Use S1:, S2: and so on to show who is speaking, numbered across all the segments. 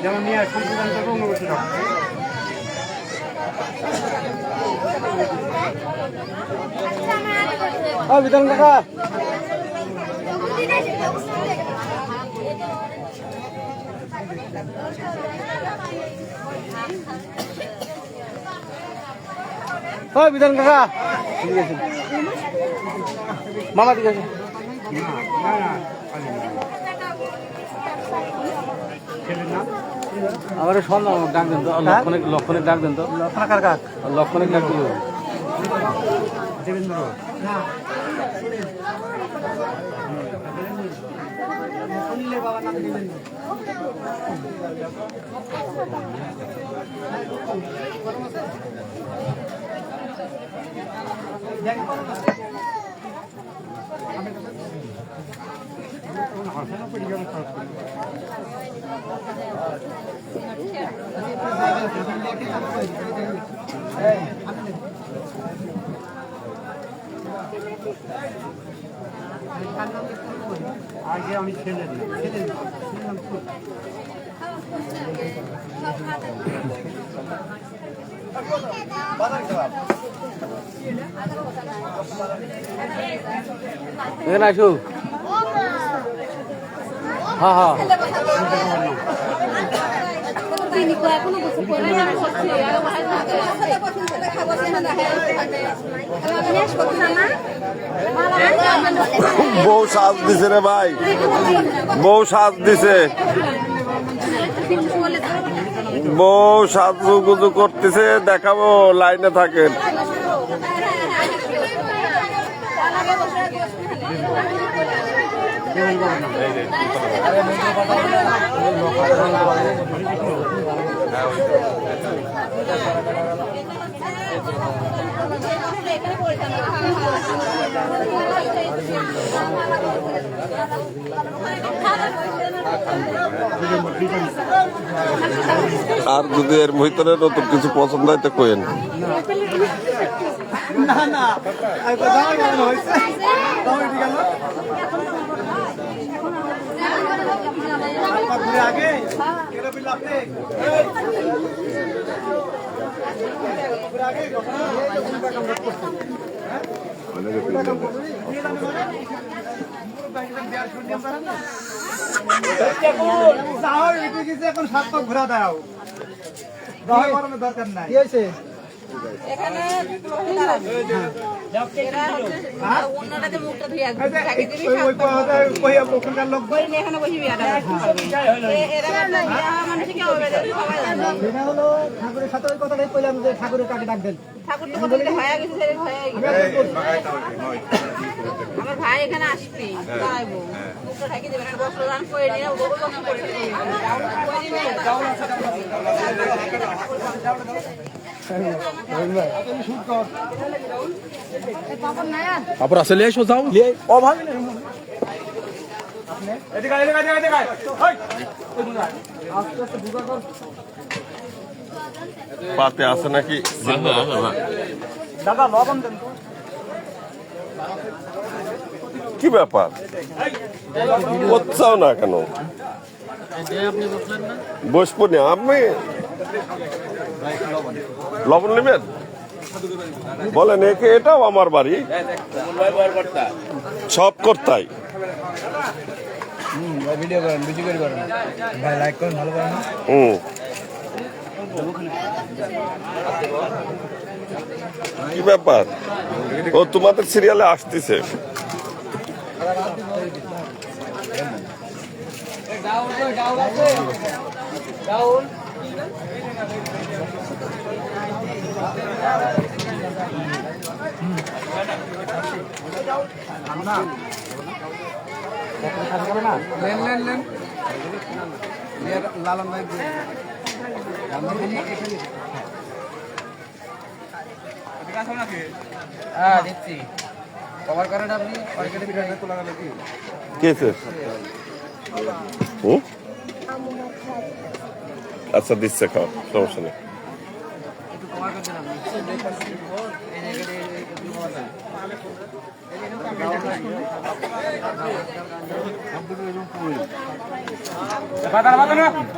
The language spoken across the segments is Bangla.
S1: যেমন নিয়ে আসছি বিধান কাকা বিধান কাকা ঠিক আছে মামা ঠিক আছে আমার সন্ধ্যা ডাক দেন তো লক্ষণের ডাক দেন তো লক্ষণের ডাক দিল দেবেন্দ্র বাবা নাম দেবেন্দ্র আগে আমি ছেলে এখানে আসো হ্যাঁ হ্যাঁ
S2: বউ সাজ দিছে রে ভাই, বউ সাজ দিছে, বউ সাজুগুজু করতেছে, দেখাবো, লাইনে থাকেন। আর যদি এর ভিতরে নতুন কিছু পছন্দ হয় তো কইেন।
S1: এখন সাত পাক ঘোরা দাও, দরকার নাই। ঠাকুরের সাথে ওই কথাটাই কইলাম যে ঠাকুরের কাকে ডাক দেন।
S3: আমার ভাই এখানে আসবি দাঁড়াইবো মুখটা ঢাকি দেবেন আর বস্ত্র দান করে নিয়ে ওগুলো বস্ত্র করে
S4: তারপর আসলে এসো যাও
S1: ও ভাবি না এদিকে আস্তে আস্তে ঢুকা কর।
S2: পাতে আছে নাকি?
S1: দাদা লবণ দেন তো।
S2: কি ব্যাপার বসছাও না কেন? বসবো না আমি। লবণ নেবেন বলেন, একে এটাও আমার বাড়ি, সব কর্তাই।
S1: ভিডিও করেন, বেশি করে করেন ভাই, লাইক করেন, ভালো করেন।
S2: কি ব্যাপার? ও তোমাদের সিরিয়ালে আসতেছে।
S1: লালন ভাই হ্যাঁ দিচ্ছি কভার করেন আপনি
S2: কেছে আচ্ছা দিচ্ছে খাও সমস্যা নেই
S1: একটু কভার করতে আপনি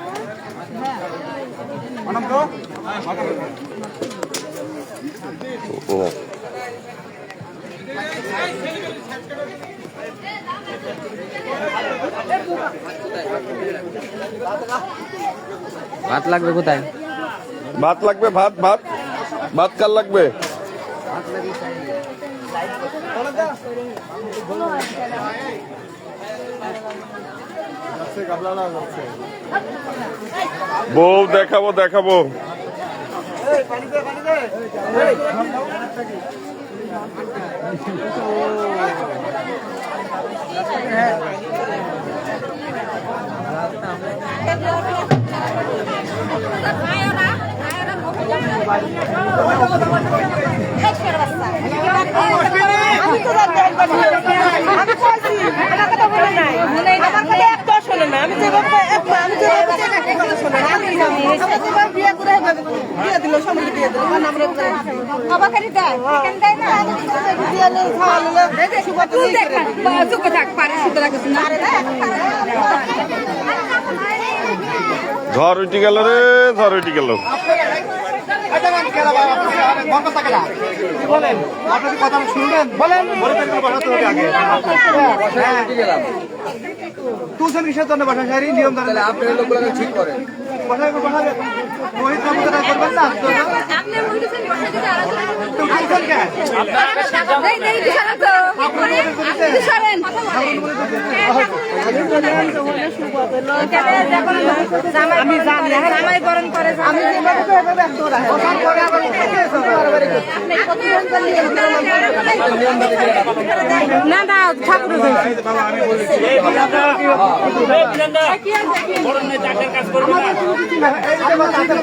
S1: ভাত লাগবে কোথায়
S2: ভাত লাগবে ভাত ভাত ভাত কার লাগবে বউ দেখাবো দেখাবো ঝড় উঠে গেল রে ঝড় উঠে গেল
S1: বলেন আপনার কথা শুনবেন বলেন তুলছেন কিসের জন্য বাসা সারি নিয়ম জানেন আপনি লোকগুলো ঠিক করেন বাসায় বসাবেন মোহিত রামদারা করবেন না আপনি বলছেন বাসা দিতে আর তুলছেন কেন আপনারা দেই দিশারা তো আপনি দিশারেন আমি জানি জামাই বরণ করে আমি যেভাবে তো এভাবে একদম রাখি বরণ করে আবার না না ঠাকুর বাবা আমি বলেছি এই বিরাটা এই বিরাটা বরণ নিয়ে চাকরির কাজ করবে না এই যে চাকরির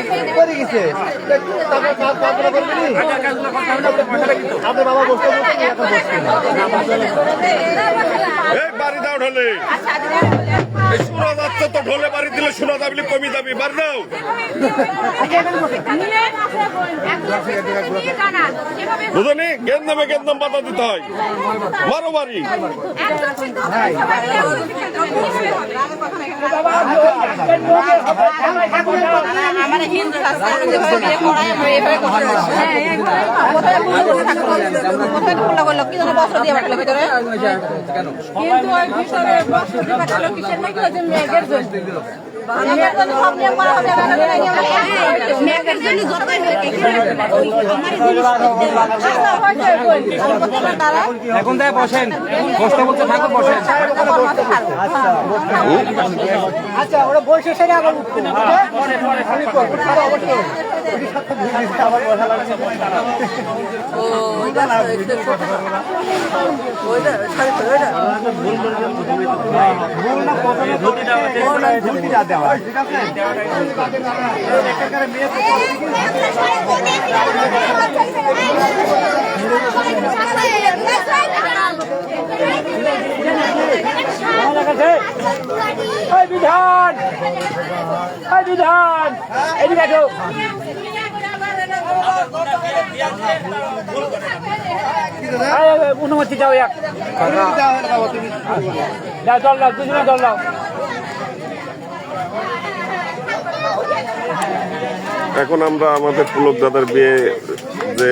S1: কাজ করে গেছে তারপর কাজ করে বলবি আপনি বাবা বসতে বলতে এখন বসছেন
S2: এই বাড়ি দাও ঢোলে এই শোনা যাচ্ছে তো ঢোলে বাড়ি দিলে শোনা যাবে কমে যাবে বার দাও বুঝলি গেন্দামে গেন্দাম পাতা দিতে হয় মারো বাড়ি
S3: আমার হিন্দু শাস্ত্র যেভাবে বিয়ে করায় আমরা এইভাবে করতে কি জন্য বস্ত্র দিয়ে বাটলো ভিতরে কিন্তু ওই ভিতরে বস্ত্র দিয়ে বাটলো কিসের নাকি ওই যে মেঘের জন্য সব নিয়ম করা হবে মেঘের জন্য জলবায়ু
S1: এখন তাই বসেন বসতে বলতে থাকো বসেন আচ্ছা ওরা বসে সেরে আবার উঠতে আবার বসা লাগছে বিধান বিধান এদিকে আসো অনুমতি যাও এক জল দাও দুজনে জল দাও
S2: এখন আমরা আমাদের পুলক দাদার বিয়ে যে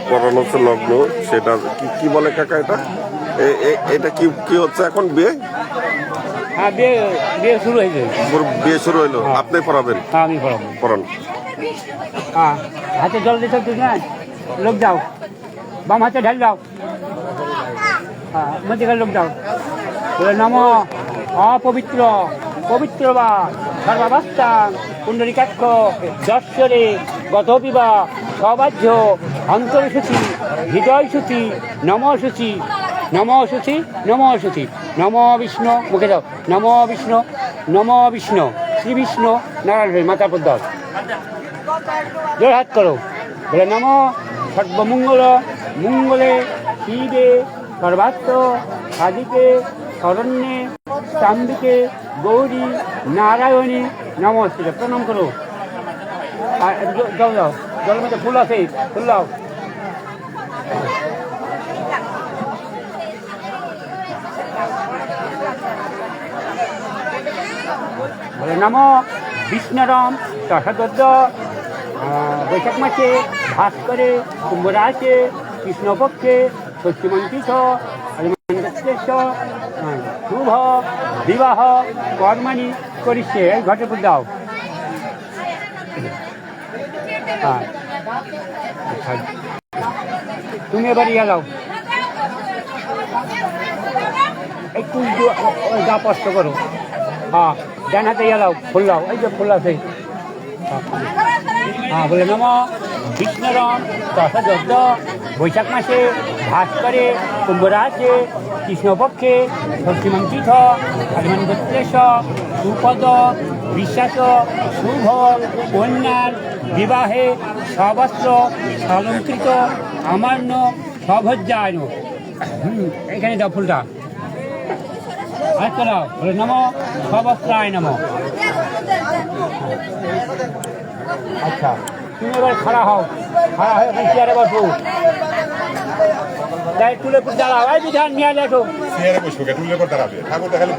S2: করানো হচ্ছে লগ্ন সেটা কি বলে কাকা এটা এটা কি কি হচ্ছে এখন বিয়ে
S1: হ্যাঁ বিয়ে বিয়ে শুরু হয়েছে
S2: বিয়ে শুরু হইলো আপনি পড়াবেন
S1: হ্যাঁ আমি পড়াবো
S2: পড়ান
S1: হ্যাঁ হাতে জল দিতে তুই না লোক যাও বাম হাতে ঢাল দাও হ্যাঁ মধ্যে লোক যাও
S5: বলে নম অপবিত্র পবিত্র বা সর্বাবস্থান পুণ্ডরিকাক্ষ দর্শরে গতবিবা সবাহ্য অন্তরসূচি হৃদয়সূচি নমসূচি নমসূচি নমসূচি নম বিষ্ণু মুখে দাও নম বিষ্ণু শ্রী বিষ্ণু নারায়ণ মাতা পদ্ম জোর হাত করো বলে নম সর্বমঙ্গল মঙ্গলে শিবে সর্বাত্ম সাধিকে শরণ্যে চাম্বিকে গৌরী নারায়ণী নমস্তে প্রণাম করো। আর যাও যাও জলের মধ্যে ফুল আছে ফুল দাও। বলে নম বিষ্ণুরাম দশদ্য বৈশাখ মাসে ভাস্করে কুম্ভরাশে কৃষ্ণপক্ষে ষষ্ঠীমন্ত্রিত শুভ বিবাহ কর্মাণি করিচ্ছে এই ঘটে দাও। হ্যাঁ তুমি এবার ইয়া লাও একটু যা কষ্ট করো। হ্যাঁ ডান হাতে ইয়া লাও ফুল লাও এই যে ফুল আছে। হ্যাঁ বলে নম বিষ্ণুরাম দশযজ্ঞ বৈশাখ মাসে ভাস্করে কুম্ভরাশে কৃষ্ণপক্ষে ষষ্ঠীমন্ত্রিত হনুমানগোত্রেশ সুপদ বিশ্বাস শুভ কন্যার বিবাহে সবস্ত্র অলঙ্কৃত আমান্য সভজ্জায়। এখানে দাও ফুলটা আচ্ছা দাও বলে নম সবস্ত্রায় নম। আচ্ছা তুমি এবার খাড়া হও খাড়া হয়ে ওখানে চেয়ারে বসো তুলে দাঁড়াও এই বিধান নিয়ে দেখো
S6: চেয়ারে বসবো তুলে করে দাঁড়াবে ঠাকুর দেখালে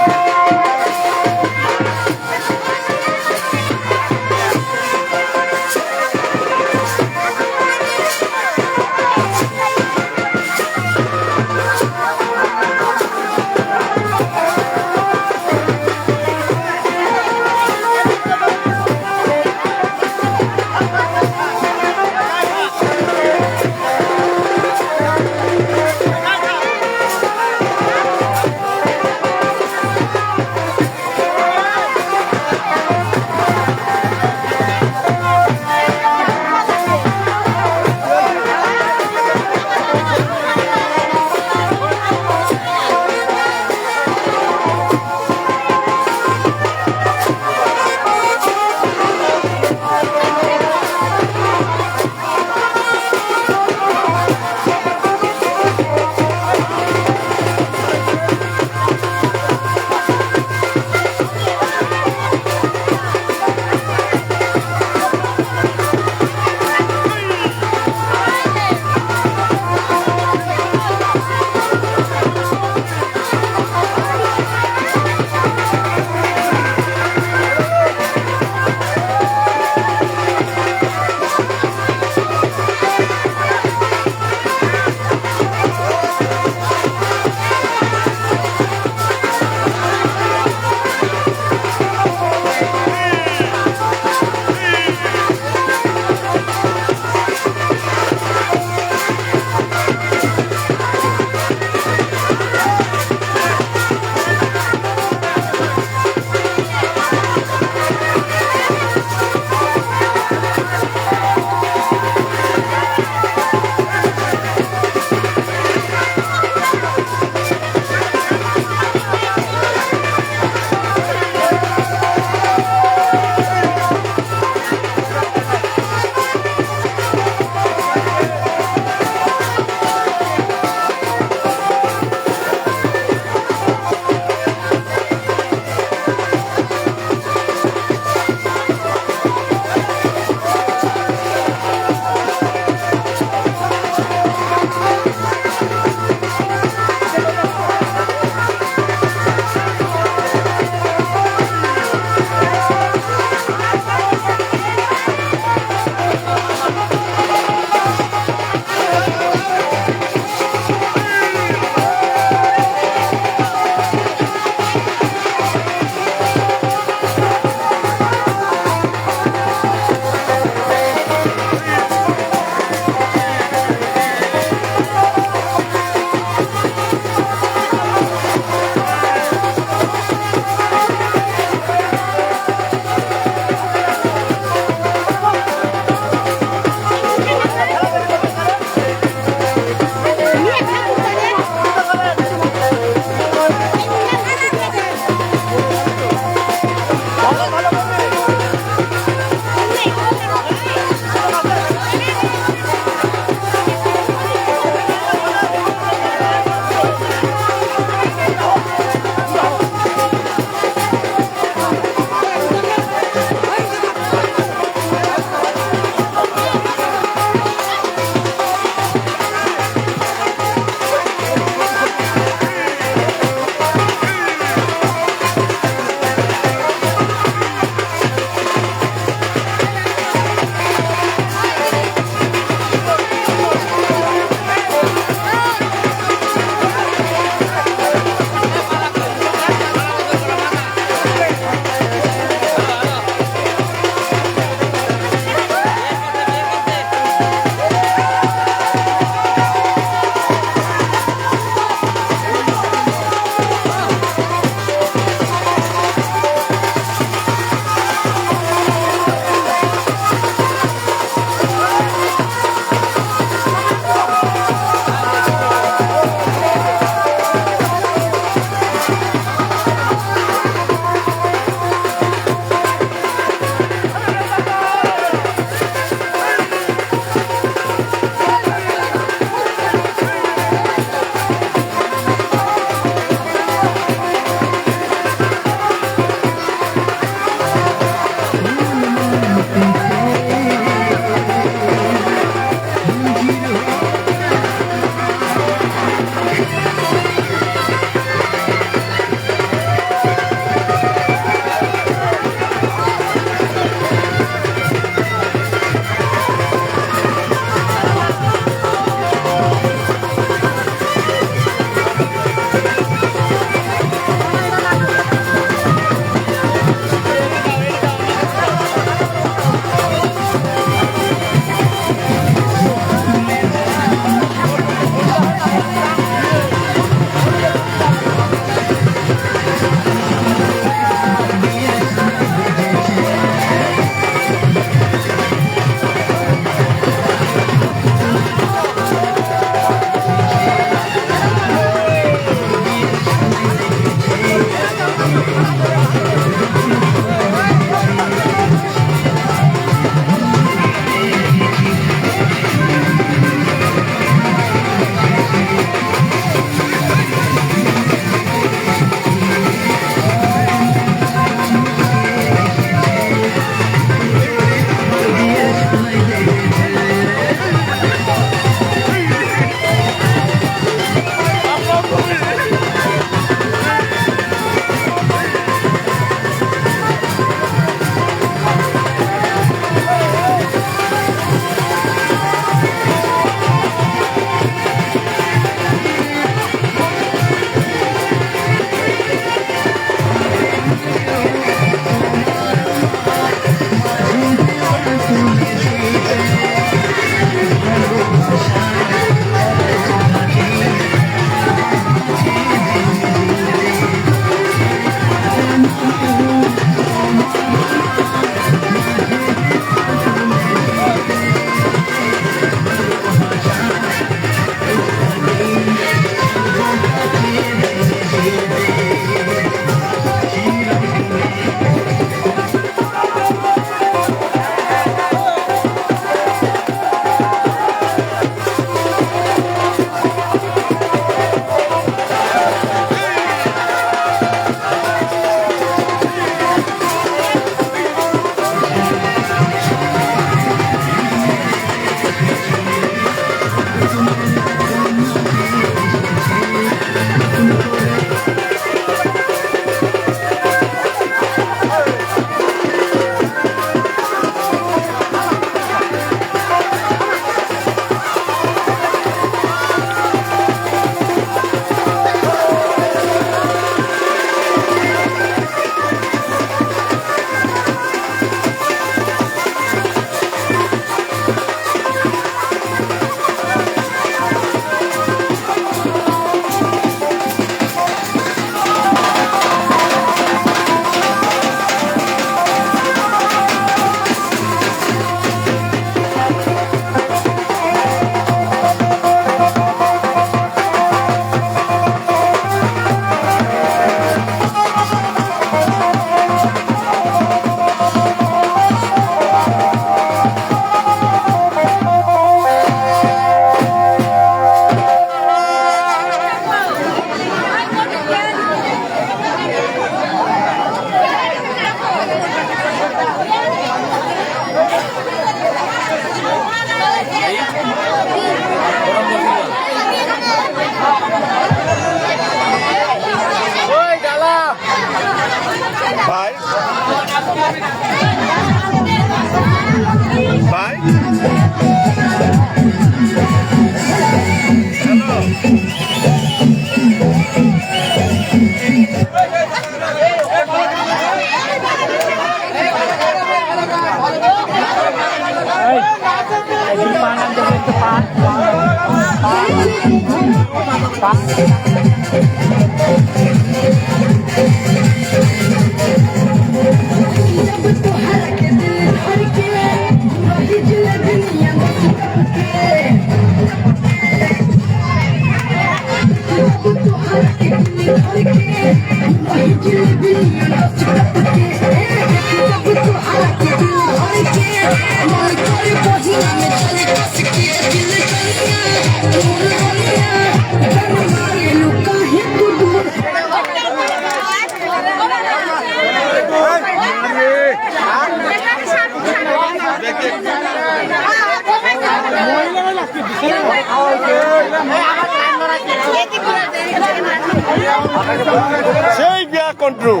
S2: সেই বিয়া কন্ট্রোল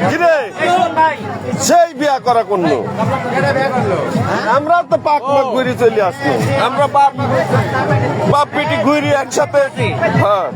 S2: কিরে সেই বিয়া করা কোন আমরা তো পাক পাক ঘুরে চলে আসলো আমরা বাপ পিটি ঘুরি একসাথে হ্যাঁ